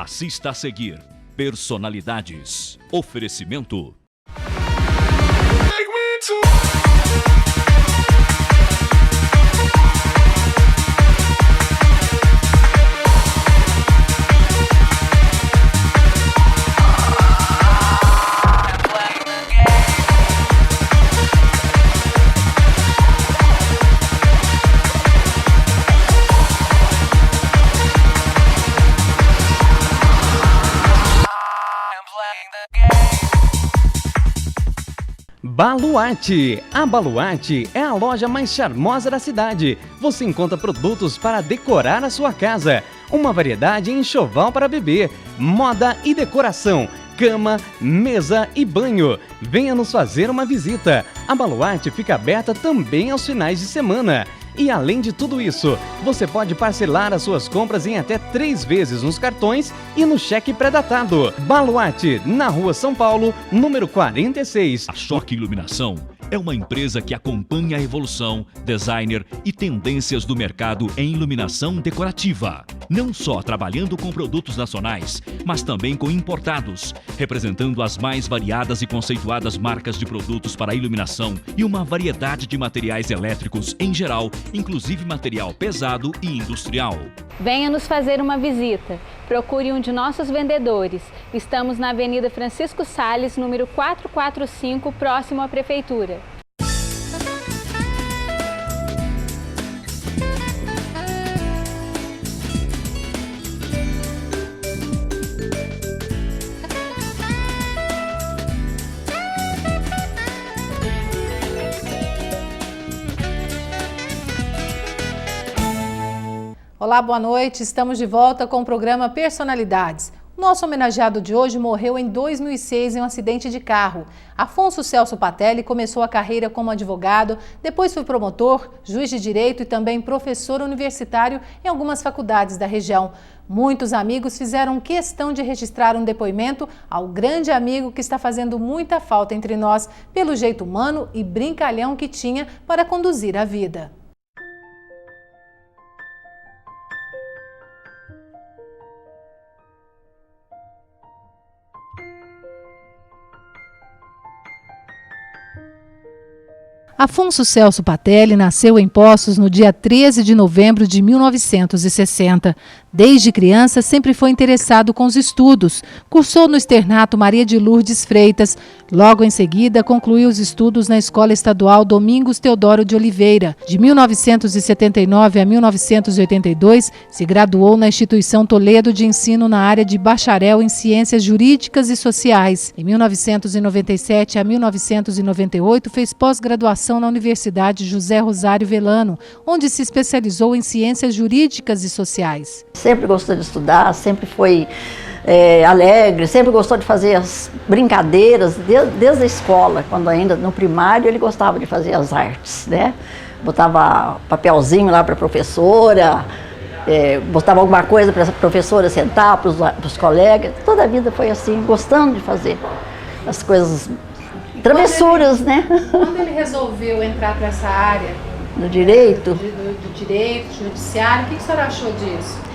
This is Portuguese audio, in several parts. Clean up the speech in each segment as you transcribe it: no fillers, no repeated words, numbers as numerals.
Assista a seguir Personalidades. Oferecimento. Baluarte. A Baluarte é a loja mais charmosa da cidade. Você encontra produtos para decorar a sua casa, uma variedade em enxoval para bebê, moda e decoração, cama, mesa e banho. Venha nos fazer uma visita. A Baluarte fica aberta também aos finais de semana. E além de tudo isso, você pode parcelar as suas compras em até 3 vezes nos cartões e no cheque pré-datado. Baluarte, na Rua São Paulo, número 46. A Choque Iluminação é uma empresa que acompanha a evolução, designer e tendências do mercado em iluminação decorativa. Não só trabalhando com produtos nacionais, mas também com importados, representando as mais variadas e conceituadas marcas de produtos para iluminação e uma variedade de materiais elétricos em geral, inclusive material pesado e industrial. Venha nos fazer uma visita. Procure um de nossos vendedores. Estamos na Avenida Francisco Salles, número 445, próximo à Prefeitura. Olá, boa noite. Estamos de volta com o programa Personalidades. O nosso homenageado de hoje morreu em 2006 em um acidente de carro. Afonso Celso Patelli começou a carreira como advogado, depois foi promotor, juiz de direito e também professor universitário em algumas faculdades da região. Muitos amigos fizeram questão de registrar um depoimento ao grande amigo que está fazendo muita falta entre nós, pelo jeito humano e brincalhão que tinha para conduzir a vida. Afonso Celso Patelli nasceu em Poços no dia 13 de novembro de 1960. Desde criança, sempre foi interessado com os estudos. Cursou no Externato Maria de Lourdes Freitas. Logo em seguida, concluiu os estudos na Escola Estadual Domingos Teodoro de Oliveira. De 1979 a 1982, se graduou na Instituição Toledo de Ensino na área de bacharel em Ciências Jurídicas e Sociais. Em 1997 a 1998, fez pós-graduação na Universidade José Rosário Velano, onde se especializou em Ciências Jurídicas e Sociais. Sempre gostou de estudar, sempre foi alegre, sempre gostou de fazer as brincadeiras, desde a escola, quando ainda no primário ele gostava de fazer as artes, né? Botava papelzinho lá para a professora, botava alguma coisa para a professora sentar, para os colegas, toda a vida foi assim, gostando de fazer as coisas, travessuras, né? Quando ele resolveu entrar para essa área, do direito, do direito, judiciário, o que a senhora achou disso?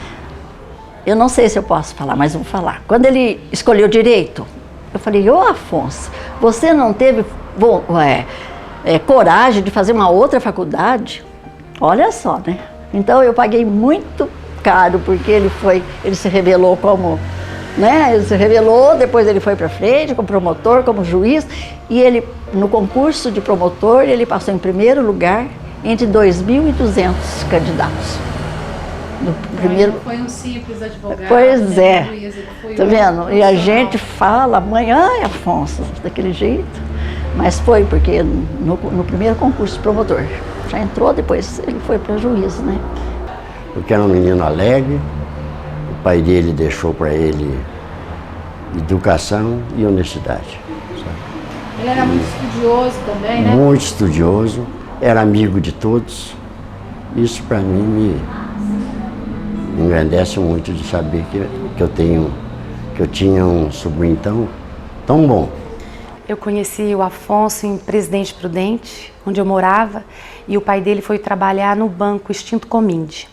Eu não sei se eu posso falar, mas vou falar. Quando ele escolheu direito, eu falei, ô Afonso, você não teve coragem de fazer uma outra faculdade? Olha só, né? Então eu paguei muito caro, porque ele se revelou como, né? Ele se revelou, depois ele foi para frente como promotor, como juiz, e ele, no concurso de promotor, ele passou em primeiro lugar entre 2.200 candidatos. No primeiro... Não foi um simples advogado. Pois é, tá vendo? E a gente fala, mãe, ai Afonso, daquele jeito. Mas foi porque no primeiro concurso de promotor, já entrou, depois ele foi para juiz, né? Porque era um menino alegre, o pai dele deixou para ele educação e honestidade. Sabe? Ele era muito estudioso também, né? Muito estudioso, era amigo de todos. Isso para mim me engrandece muito de saber que eu tinha um sobrinho tão bom. Eu conheci o Afonso em Presidente Prudente, onde eu morava, e o pai dele foi trabalhar no banco Extinto Cominde.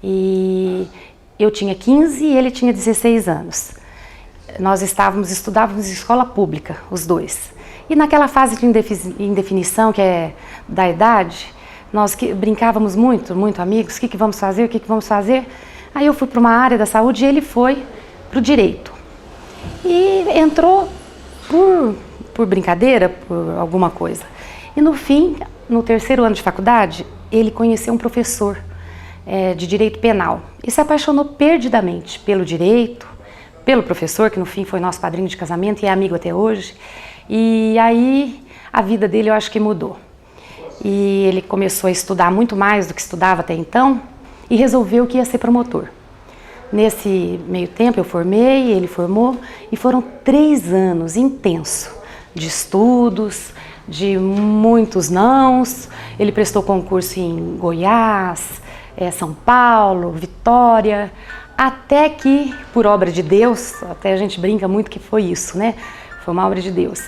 E Eu tinha 15 e ele tinha 16 anos. Nós estudávamos em escola pública, os dois. E naquela fase de indefinição, que é da idade, nós brincávamos muito amigos, o que vamos fazer, o que vamos fazer. Aí eu fui para uma área da saúde e ele foi para o direito. E entrou por brincadeira, por alguma coisa. E no fim, no terceiro ano de faculdade, ele conheceu um professor de direito penal e se apaixonou perdidamente pelo direito, pelo professor, que no fim foi nosso padrinho de casamento e é amigo até hoje. E aí a vida dele eu acho que mudou. E ele começou a estudar muito mais do que estudava até então e resolveu que ia ser promotor. Nesse meio tempo eu formei, ele formou e foram 3 anos intensos de estudos, de muitos nãos. Ele prestou concurso em Goiás, São Paulo, Vitória, até que, por obra de Deus, até a gente brinca muito que foi isso, né? Foi uma obra de Deus.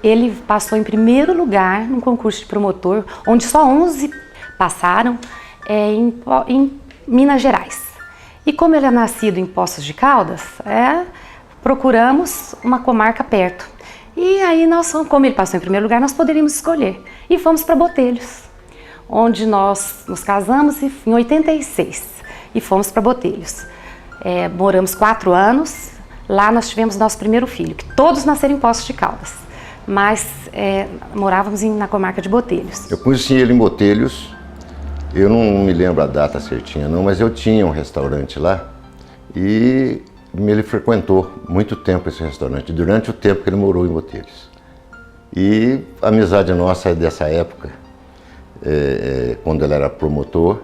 Ele passou em primeiro lugar num concurso de promotor, onde só 11 passaram, em Minas Gerais. E como ele é nascido em Poços de Caldas, procuramos uma comarca perto. E aí, como ele passou em primeiro lugar, nós poderíamos escolher. E fomos para Botelhos, onde nós nos casamos em 86 e fomos para Botelhos. Moramos 4 anos, lá nós tivemos nosso primeiro filho, que todos nasceram em Poços de Caldas, mas morávamos na comarca de Botelhos. Eu conheci ele em Botelhos, eu não me lembro a data certinha não, mas eu tinha um restaurante lá e ele frequentou muito tempo esse restaurante, durante o tempo que ele morou em Botelhos. E a amizade nossa é dessa época, quando ele era promotor.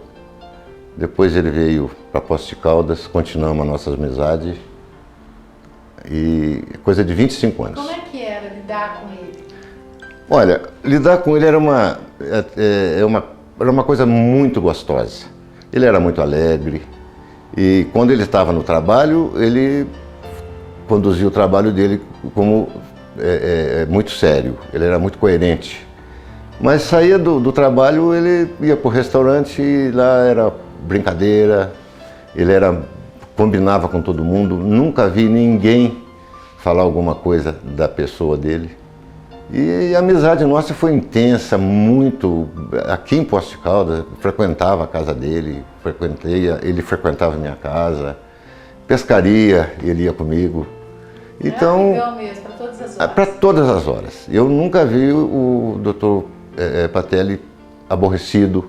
Depois ele veio para Poços de Caldas, continuamos a nossa amizade, e coisa de 25 anos. Como é que era lidar com ele? Olha, lidar com ele era uma coisa muito gostosa. Ele era muito alegre e quando ele estava no trabalho, ele conduzia o trabalho dele como muito sério, ele era muito coerente. Mas saía do trabalho, ele ia para o restaurante e lá era brincadeira, ele combinava com todo mundo, nunca vi ninguém falar alguma coisa da pessoa dele. E a amizade nossa foi intensa, muito. Aqui em Poços de Caldas, frequentava a casa dele, ele frequentava a minha casa, pescaria, ele ia comigo. Então, Era mesmo, para todas as horas? Para todas as horas. Eu nunca vi o Dr. Patelli aborrecido,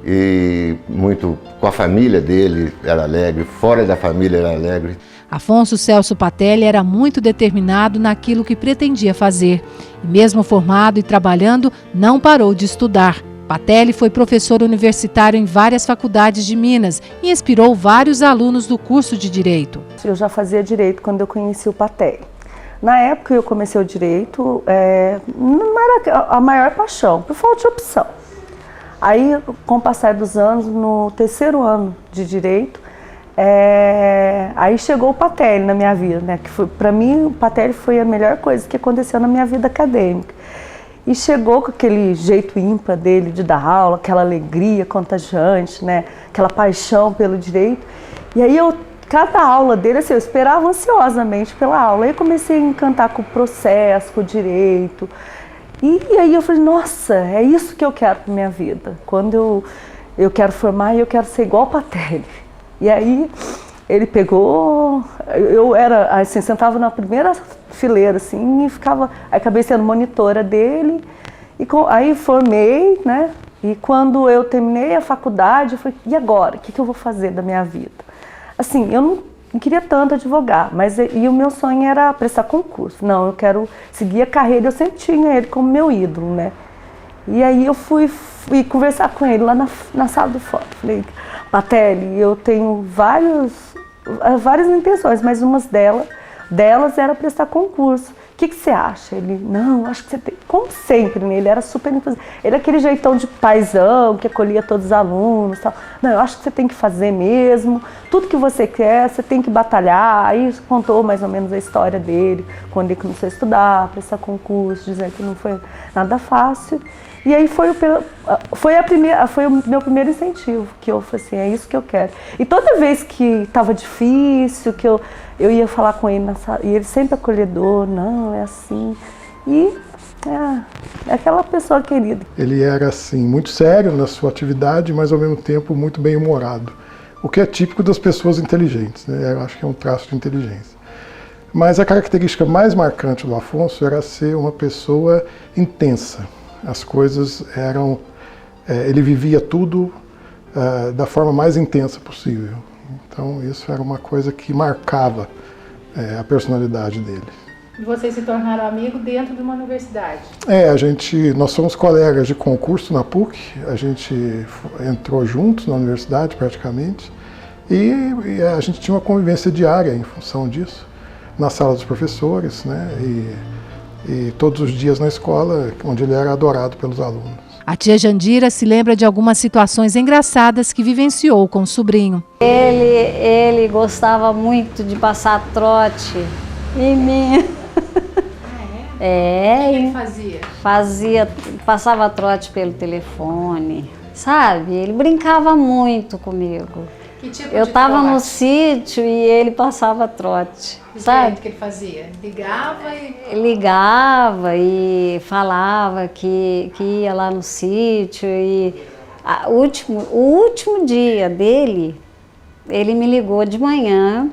e muito com a família dele, era alegre, fora da família era alegre. Afonso Celso Patelli era muito determinado naquilo que pretendia fazer. E mesmo formado e trabalhando, não parou de estudar. Patelli foi professor universitário em várias faculdades de Minas e inspirou vários alunos do curso de Direito. Eu já fazia Direito quando eu conheci o Patelli. Na época eu comecei o Direito, não era a maior paixão, por falta de opção. Aí, com o passar dos anos, no terceiro ano de Direito, aí chegou o Patelli na minha vida, né? Que para mim o Patelli foi a melhor coisa que aconteceu na minha vida acadêmica. E chegou com aquele jeito ímpar dele de dar aula, aquela alegria contagiante, né? Aquela paixão pelo direito. E aí cada aula dele, assim, eu esperava ansiosamente pela aula. Aí eu comecei a encantar com o processo, com o direito. E aí eu falei, nossa, é isso que eu quero para minha vida. Quando eu quero formar, eu quero ser igual o Patelli. E aí ele pegou, eu era assim, sentava na primeira fileira assim e ficava, aí acabei sendo monitora dele e aí formei, né? E quando eu terminei a faculdade, eu falei, e agora? O que eu vou fazer da minha vida? Assim, eu não queria tanto advogar, mas o meu sonho era prestar concurso. Não, eu quero seguir a carreira, eu sempre tinha ele como meu ídolo, né? E aí eu fui conversar com ele lá na sala do fórum. Falei, Patelli, eu tenho várias intenções, mas uma delas era prestar concurso. o que você acha? Ele, não, acho que você tem, como sempre, né? Ele era super, ele é aquele jeitão de paizão, que acolhia todos os alunos, tal. Não, eu acho que você tem que fazer mesmo, tudo que você quer, você tem que batalhar. Aí contou mais ou menos a história dele, quando ele começou a estudar, prestar concurso, dizer que não foi nada fácil. E aí foi o meu primeiro incentivo, que eu falei assim, é isso que eu quero. E toda vez que estava difícil, que eu ia falar com ele na sala, e ele sempre acolhedor, não, é assim. E é aquela pessoa querida. Ele era assim, muito sério na sua atividade, mas ao mesmo tempo muito bem-humorado. O que é típico das pessoas inteligentes, né? Eu acho que é um traço de inteligência. Mas a característica mais marcante do Afonso era ser uma pessoa intensa. As coisas eram... ele vivia tudo da forma mais intensa possível. Então isso era uma coisa que marcava a personalidade dele. E vocês se tornaram amigos dentro de uma universidade? Nós somos colegas de concurso na PUC, a gente entrou juntos na universidade praticamente, e a gente tinha uma convivência diária em função disso, na sala dos professores, né? E todos os dias na escola, onde ele era adorado pelos alunos. A tia Jandira se lembra de algumas situações engraçadas que vivenciou com o sobrinho. Ele gostava muito de passar trote em mim. O que ele fazia? Passava trote pelo telefone, sabe? Ele brincava muito comigo. Que tipo Eu estava trote? no sítio e ele passava trote, sabe? O que ele fazia? Ligava e falava que ia lá no sítio. E o último dia dele, ele me ligou de manhã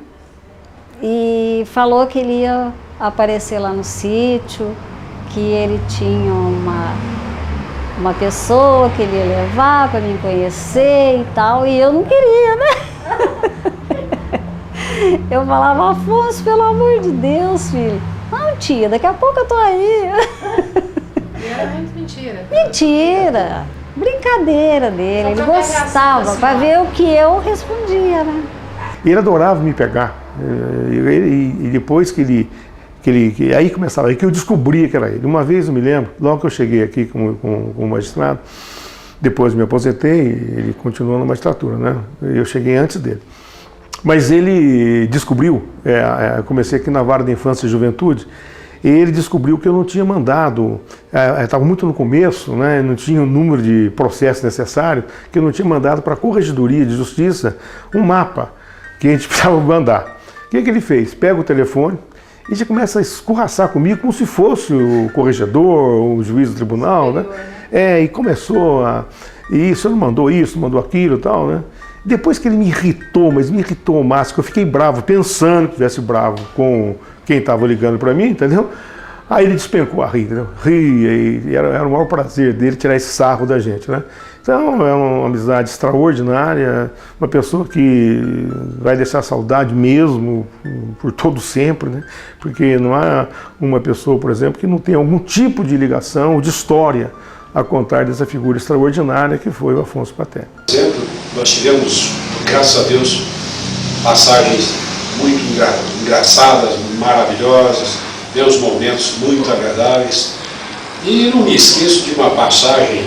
e falou que ele ia aparecer lá no sítio, que ele tinha uma pessoa que ele ia levar para me conhecer e tal, e eu não queria, né? Eu falava, Afonso, pelo amor de Deus, filho. Não, tia, daqui a pouco eu tô aí. E era muito mentira. Mentira, brincadeira dele, ele gostava, para ver o que eu respondia, né? Ele adorava me pegar, e depois aí começava, aí que eu descobria que era ele. Uma vez eu me lembro, logo que eu cheguei aqui como magistrado, depois me aposentei, ele continuou na magistratura, né? Eu cheguei antes dele. Mas ele descobriu, eu comecei aqui na Vara da Infância e Juventude, e ele descobriu que eu não tinha mandado, estava muito no começo, né? Não tinha o número de processos necessário, que eu não tinha mandado para a Corregedoria de Justiça um mapa que a gente precisava mandar. O que ele fez? Pega o telefone, e já começa a escorraçar comigo como se fosse o corregedor, o juiz do tribunal, né? E começou a... E o senhor não mandou isso, não mandou aquilo e tal, né? Depois que ele me irritou, mas me irritou ao máximo, que eu fiquei bravo, pensando que estivesse bravo com quem estava ligando para mim, entendeu? Aí ele despencou a rir, entendeu? Ria, e era o maior prazer dele tirar esse sarro da gente, né? Então é uma amizade extraordinária, uma pessoa que vai deixar saudade mesmo por todo sempre, né? Porque não há uma pessoa, por exemplo, que não tenha algum tipo de ligação, de história a contar dessa figura extraordinária que foi o Afonso Patelli. Sempre nós tivemos, graças a Deus, passagens muito engraçadas, maravilhosas, meus momentos muito agradáveis. E não me esqueço de uma passagem,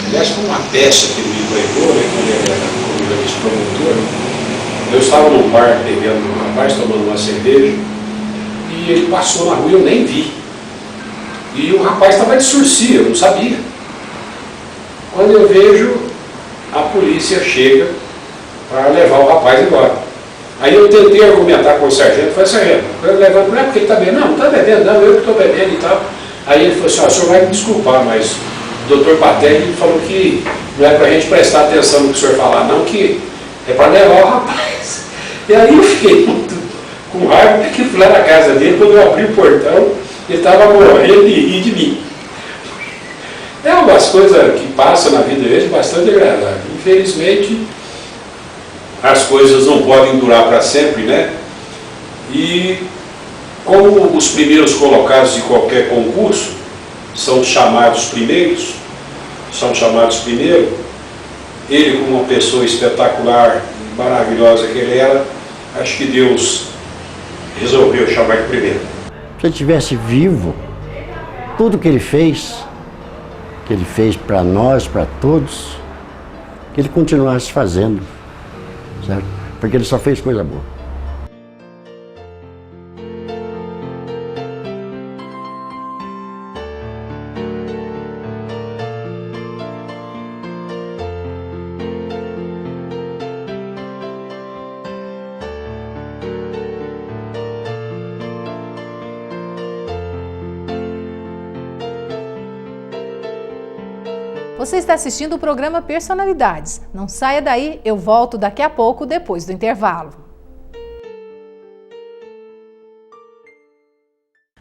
aliás, foi uma peça que ele me pregou, né, quando ele era promotor. Eu estava num bar bebendo com um rapaz, tomando uma cerveja, e ele passou na rua e eu nem vi. E o rapaz estava de surcia, eu não sabia. Quando eu vejo, a polícia chega para levar o rapaz embora. Aí eu tentei argumentar com o sargento, falei, sargento, eu levo, não é porque ele está bebendo, não está bebendo, não, eu que estou bebendo e tal. Aí ele falou assim, o senhor vai me desculpar, mas o doutor Patelli falou que não é para a gente prestar atenção no que o senhor falar, não, que é para levar o rapaz. E aí eu fiquei muito com raiva, porque fui lá na casa dele, quando eu abri o portão, ele estava morrendo de rir de mim. É umas coisas que passam na vida dele bastante agradável. Infelizmente, as coisas não podem durar para sempre, né? E como os primeiros colocados de qualquer concurso são chamados primeiros, ele como uma pessoa espetacular, maravilhosa que ele era, acho que Deus resolveu chamar ele primeiro. Se ele estivesse vivo, tudo que ele fez para nós, para todos, que ele continuasse fazendo, certo? Porque ele só fez coisa boa. Você está assistindo o programa Personalidades. Não saia daí, eu volto daqui a pouco, depois do intervalo.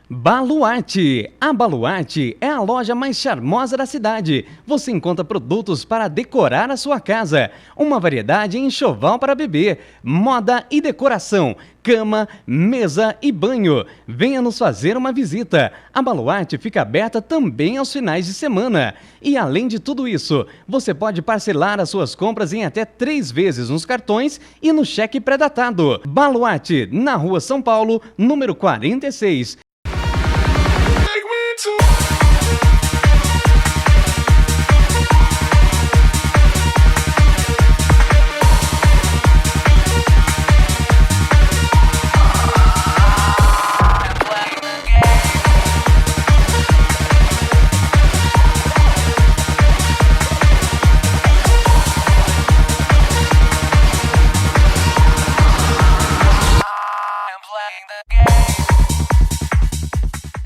Baluarte. A Baluarte é a loja mais charmosa da cidade. Você encontra produtos para decorar a sua casa, uma variedade em enxoval para bebê, moda e decoração, cama, mesa e banho. Venha nos fazer uma visita. A Baluarte fica aberta também aos finais de semana. E além de tudo isso, você pode parcelar as suas compras em até 3 vezes nos cartões e no cheque pré-datado. Baluarte, na Rua São Paulo, número 46.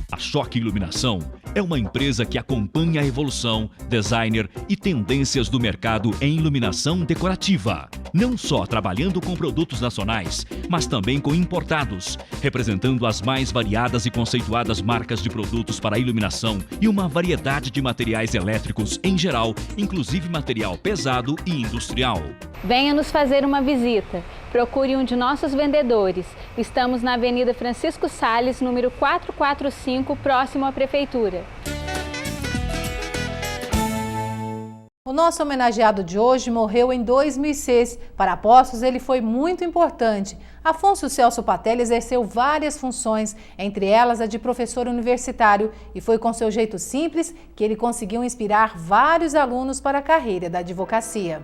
A Choque Iluminação é uma empresa que acompanha a evolução, designer e tendências do mercado em iluminação decorativa. Não só trabalhando com produtos nacionais, mas também com importados, representando as mais variadas e conceituadas marcas de produtos para iluminação e uma variedade de materiais elétricos em geral, inclusive material pesado e industrial. Venha nos fazer uma visita. Procure um de nossos vendedores. Estamos na Avenida Francisco Salles, número 445, próximo à Prefeitura. O nosso homenageado de hoje morreu em 2006. Para Poços, ele foi muito importante. Afonso Celso Patelli exerceu várias funções, entre elas a de professor universitário, e foi com seu jeito simples que ele conseguiu inspirar vários alunos para a carreira da advocacia.